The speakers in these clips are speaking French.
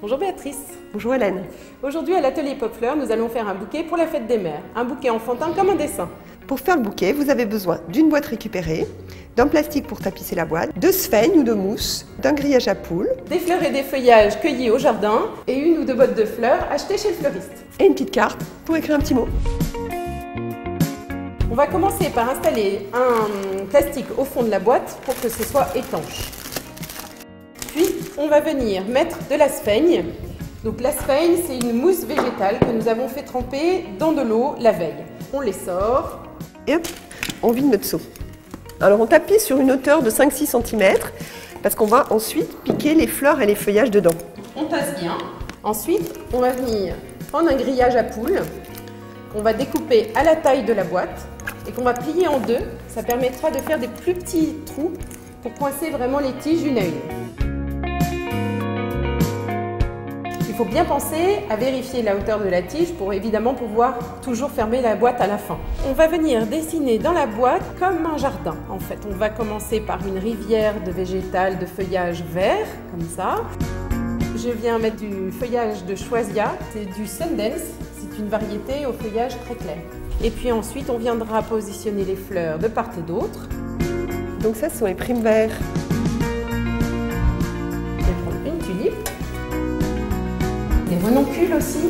Bonjour Béatrice. Bonjour Hélène. Aujourd'hui à l'atelier Pop Fleurs, nous allons faire un bouquet pour la fête des mères. Un bouquet enfantin comme un dessin. Pour faire le bouquet, vous avez besoin d'une boîte récupérée, d'un plastique pour tapisser la boîte, de sphènes ou de mousse, d'un grillage à poules, Des fleurs et des feuillages cueillis au jardin et une ou deux bottes de fleurs achetées chez le fleuriste. et une petite carte pour écrire un petit mot. On va commencer par installer un plastique au fond de la boîte pour que ce soit étanche. Puis on va venir mettre de la sphaigne. Donc la sphaigne, c'est une mousse végétale que nous avons fait tremper dans de l'eau la veille. On les sort. Et hop, on vide notre seau. Alors on tapisse sur une hauteur de 5-6 cm parce qu'on va ensuite piquer les fleurs et les feuillages dedans. On tasse bien. Ensuite, on va venir prendre un grillage à poules qu'on va découper à la taille de la boîte et qu'on va plier en deux. Ça permettra de faire des plus petits trous pour coincer vraiment les tiges une à une. Il faut bien penser à vérifier la hauteur de la tige pour évidemment pouvoir toujours fermer la boîte à la fin. On va venir dessiner dans la boîte comme un jardin en fait. On va commencer par une rivière de végétal de feuillage vert, comme ça. Je viens mettre du feuillage de choisia, c'est du Sundance, c'est une variété au feuillage très clair. Et puis ensuite on viendra positionner les fleurs de part et d'autre. Donc ça, ce sont les primes verts. Je vais prendre une tulipe. Des renoncules aussi.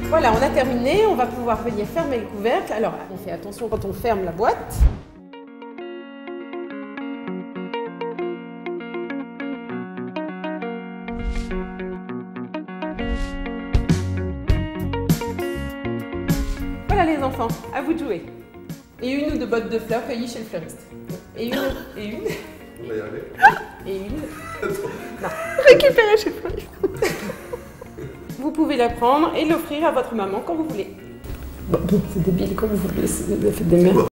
Voilà, on a terminé, on va pouvoir venir fermer le couvercle. Alors, on fait attention quand on ferme la boîte. Voilà les enfants, à vous de jouer. Et une ou deux bottes de fleurs cueillies chez le fleuriste. Et une. On va y aller. Et une. Non. Récupéré chez toi. Vous pouvez la prendre et l'offrir à votre maman quand vous voulez. Bon, c'est débile comme vous voulez, c'est la fête des mères.